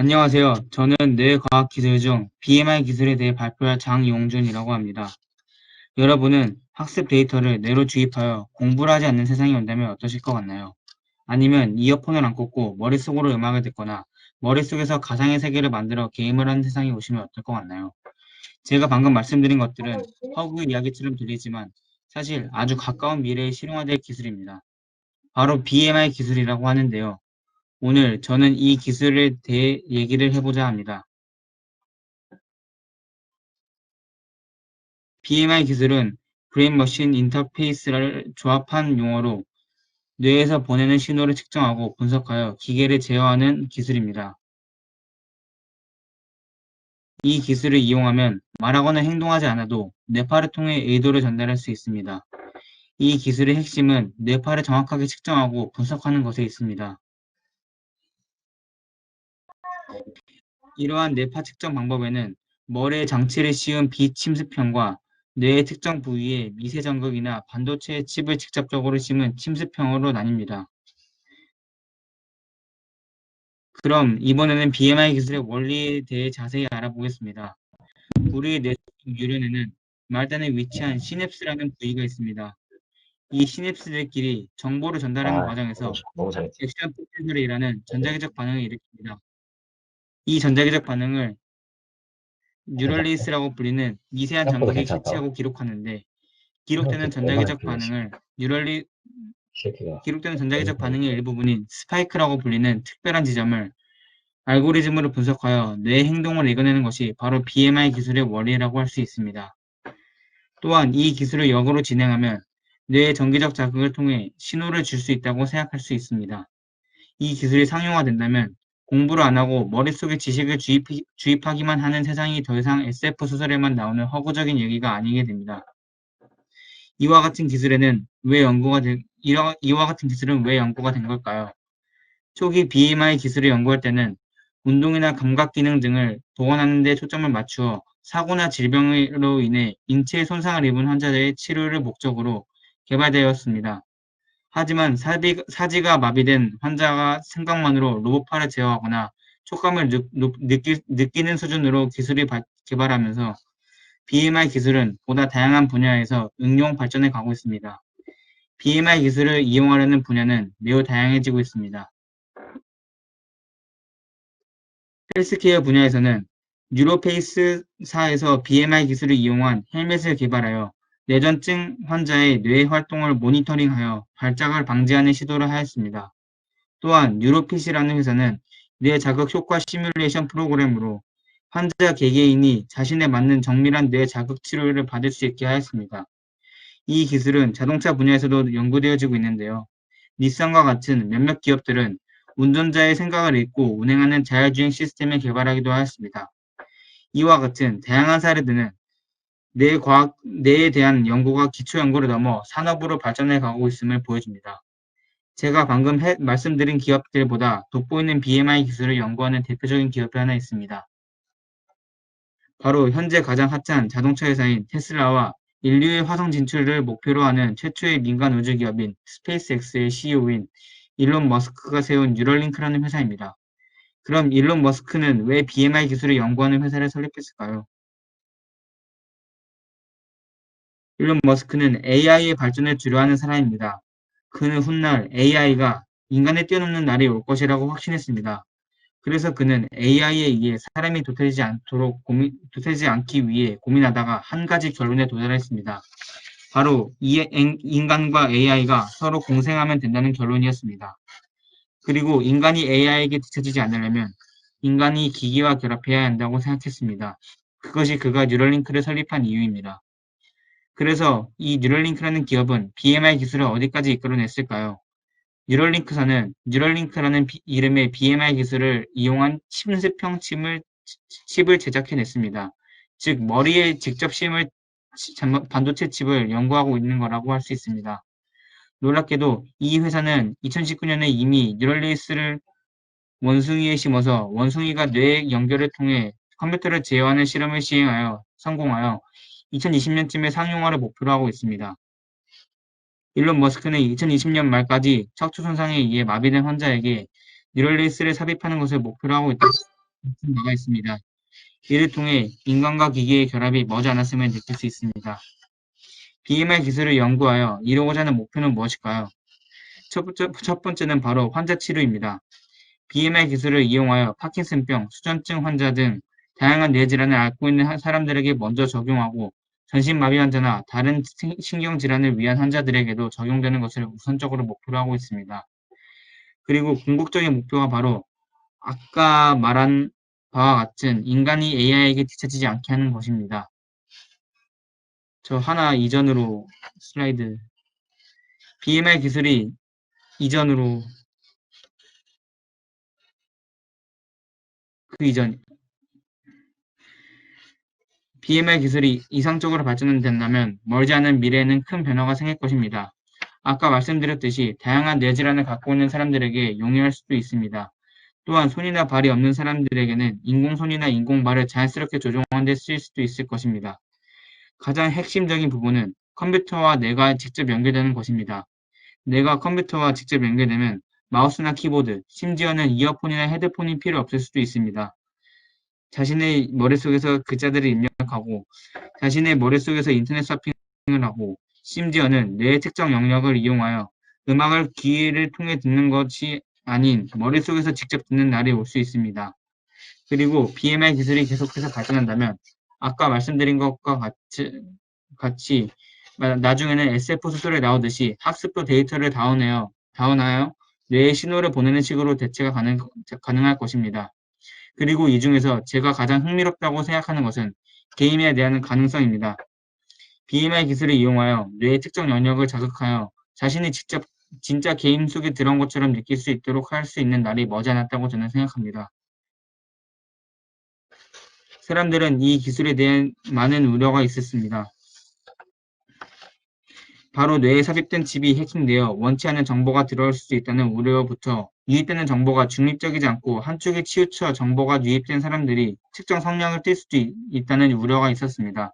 안녕하세요. 저는 뇌과학 기술 중 BMI 기술에 대해 발표할 장용준이라고 합니다. 여러분은 학습 데이터를 뇌로 주입하여 공부를 하지 않는 세상이 온다면 어떠실 것 같나요? 아니면 이어폰을 안 꽂고 머릿속으로 음악을 듣거나 머릿속에서 가상의 세계를 만들어 게임을 하는 세상이 오시면 어떨 것 같나요? 제가 방금 말씀드린 것들은 허구 이야기처럼 들리지만 사실 아주 가까운 미래에 실용화될 기술입니다. 바로 BMI 기술이라고 하는데요. 오늘 저는 이 기술에 대해 얘기를 해보자 합니다. BMI 기술은 브레인 머신 인터페이스를 조합한 용어로 뇌에서 보내는 신호를 측정하고 분석하여 기계를 제어하는 기술입니다. 이 기술을 이용하면 말하거나 행동하지 않아도 뇌파를 통해 의도를 전달할 수 있습니다. 이 기술의 핵심은 뇌파를 정확하게 측정하고 분석하는 것에 있습니다. 이러한 뇌파 측정 방법에는 머리에 장치를 씌운 비침습형과 뇌의 특정 부위에 미세 정극이나 반도체 칩을 직접적으로 심은 침습형으로 나뉩니다. 그럼 이번에는 BMI 기술의 원리에 대해 자세히 알아보겠습니다. 우리의 뇌속 유련에는 말단에 위치한 시냅스라는 부위가 있습니다. 이 시냅스들끼리 정보를 전달하는 아, 과정에서 너무 잘했지. 액션 포텐셜이라는 전자기적 반응을 일으킵니다. 이 전자기적 반응을 괜찮은데? 뉴럴레이스라고 불리는 미세한 생각보다 장극이 괜찮다. 캐치하고 기록하는데 생각보다 기록되는 얼마나 전자기적 그 반응을 뉴럴리 새끼가 기록되는 전자기적 얼마나 반응의 일부분인 스파이크라고 불리는 특별한 지점을 알고리즘으로 분석하여 뇌의 행동을 읽어내는 것이 바로 BMI 기술의 원리라고 할 수 있습니다. 또한 이 기술을 역으로 진행하면 뇌의 정기적 자극을 통해 신호를 줄 수 있다고 생각할 수 있습니다. 이 기술이 상용화된다면 공부를 안 하고 머릿속에 지식을 주입하기만 하는 세상이 더 이상 SF 소설에만 나오는 허구적인 얘기가 아니게 됩니다. 이와 같은 기술에는 이와 같은 기술은 왜 연구가 된 걸까요? 초기 BMI 기술을 연구할 때는 운동이나 감각 기능 등을 보완하는 데 초점을 맞추어 사고나 질병으로 인해 인체에 손상을 입은 환자들의 치료를 목적으로 개발되었습니다. 하지만 사지가 마비된 환자가 생각만으로 로봇팔을 제어하거나 촉감을 느끼는 수준으로 기술이 개발하면서 BMI 기술은 보다 다양한 분야에서 응용 발전해 가고 있습니다. BMI 기술을 이용하려는 분야는 매우 다양해지고 있습니다. 헬스케어 분야에서는 뉴로페이스사에서 BMI 기술을 이용한 헬멧을 개발하여 뇌전증 환자의 뇌 활동을 모니터링하여 발작을 방지하는 시도를 하였습니다. 또한 뉴로핏이라는 회사는 뇌 자극 효과 시뮬레이션 프로그램으로 환자 개개인이 자신에 맞는 정밀한 뇌 자극 치료를 받을 수 있게 하였습니다. 이 기술은 자동차 분야에서도 연구되어지고 있는데요. 닛산과 같은 몇몇 기업들은 운전자의 생각을 읽고 운행하는 자율주행 시스템을 개발하기도 하였습니다. 이와 같은 다양한 사례들은 뇌에 대한 연구가 기초 연구를 넘어 산업으로 발전해 가고 있음을 보여줍니다. 제가 방금 말씀드린 기업들보다 돋보이는 BMI 기술을 연구하는 대표적인 기업이 하나 있습니다. 바로 현재 가장 핫한 자동차 회사인 테슬라와 인류의 화성 진출을 목표로 하는 최초의 민간 우주 기업인 스페이스X의 CEO인 일론 머스크가 세운 뉴럴링크라는 회사입니다. 그럼 일론 머스크는 왜 BMI 기술을 연구하는 회사를 설립했을까요? 일론 머스크는 AI의 발전을 주려하는 사람입니다. 그는 훗날 AI가 인간을 뛰어넘는 날이 올 것이라고 확신했습니다. 그래서 그는 AI에 의해 사람이 도태되지 않기 위해 고민하다가 한 가지 결론에 도달했습니다. 바로 인간과 AI가 서로 공생하면 된다는 결론이었습니다. 그리고 인간이 AI에게 뒤처지지 않으려면 인간이 기기와 결합해야 한다고 생각했습니다. 그것이 그가 뉴럴링크를 설립한 이유입니다. 그래서 이 뉴럴링크라는 기업은 BMI 기술을 어디까지 이끌어냈을까요? 뉴럴링크라는 이름의 BMI 기술을 이용한 침습형 칩을 제작해냈습니다. 즉, 머리에 직접 심을 반도체 칩을 연구하고 있는 거라고 할 수 있습니다. 놀랍게도 이 회사는 2019년에 이미 뉴럴레이스를 원숭이에 심어서 원숭이가 뇌 연결을 통해 컴퓨터를 제어하는 실험을 시행하여 성공하여 2020년쯤에 상용화를 목표로 하고 있습니다. 일론 머스크는 2020년 말까지 척추 손상에 의해 마비된 환자에게 뉴럴레이스를 삽입하는 것을 목표로 하고 있다. 나가 있습니다. 이를 통해 인간과 기계의 결합이 머지않았음을 느낄 수 있습니다. BMI 기술을 연구하여 이루고자 하는 목표는 무엇일까요? 첫 번째는 바로 환자 치료입니다. BMI 기술을 이용하여 파킨슨병, 수전증 환자 등 다양한 뇌질환을 앓고 있는 사람들에게 먼저 적용하고 전신마비 환자나 다른 신경질환을 위한 환자들에게도 적용되는 것을 우선적으로 목표로 하고 있습니다. 그리고 궁극적인 목표가 바로 아까 말한 바와 같은 인간이 AI에게 뒤처지지 않게 하는 것입니다. 저 하나 이전으로 슬라이드. BMI 기술이 이전으로 그 이전 BMI 기술이 이상적으로 발전된다면 멀지 않은 미래에는 큰 변화가 생길 것입니다. 아까 말씀드렸듯이 다양한 뇌질환을 갖고 있는 사람들에게 용이할 수도 있습니다. 또한 손이나 발이 없는 사람들에게는 인공손이나 인공발을 자연스럽게 조종하는 데 쓰일 수도 있을 것입니다. 가장 핵심적인 부분은 컴퓨터와 뇌가 직접 연결되는 것입니다. 뇌가 컴퓨터와 직접 연결되면 마우스나 키보드, 심지어는 이어폰이나 헤드폰이 필요 없을 수도 있습니다. 자신의 머릿속에서 글자들을 입력하고 자신의 머릿속에서 인터넷 서핑을 하고 심지어는 뇌의 특정 영역을 이용하여 음악을 귀를 통해 듣는 것이 아닌 머릿속에서 직접 듣는 날이 올 수 있습니다. 그리고 BMI 기술이 계속해서 발전한다면 아까 말씀드린 것과 같이 나중에는 SF 소설에 나오듯이 학습도 데이터를 다운하여 뇌에 신호를 보내는 식으로 대체가 가능할 것입니다. 그리고 이 중에서 제가 가장 흥미롭다고 생각하는 것은 게임에 대한 가능성입니다. BMI 기술을 이용하여 뇌의 특정 영역을 자극하여 자신이 직접 진짜 게임 속에 들어온 것처럼 느낄 수 있도록 할 수 있는 날이 머지않았다고 저는 생각합니다. 사람들은 이 기술에 대한 많은 우려가 있었습니다. 바로 뇌에 삽입된 칩이 해킹되어 원치 않은 정보가 들어올 수 있다는 우려부터 유입되는 정보가 중립적이지 않고 한쪽에 치우쳐 정보가 유입된 사람들이 특정 성향을 띌 수도 있다는 우려가 있었습니다.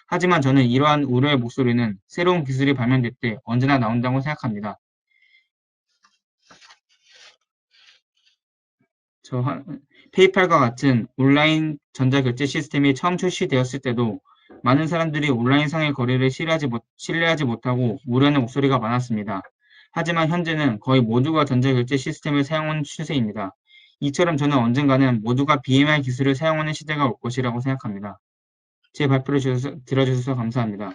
하지만 저는 이러한 우려의 목소리는 새로운 기술이 발명될 때 언제나 나온다고 생각합니다. 페이팔과 같은 온라인 전자결제 시스템이 처음 출시되었을 때도 많은 사람들이 온라인상의 거래를 신뢰하지 못하고 우려하는 목소리가 많았습니다. 하지만 현재는 거의 모두가 전자결제 시스템을 사용하는 추세입니다. 이처럼 저는 언젠가는 모두가 BMI 기술을 사용하는 시대가 올 것이라고 생각합니다. 제 발표를 들어주셔서 감사합니다.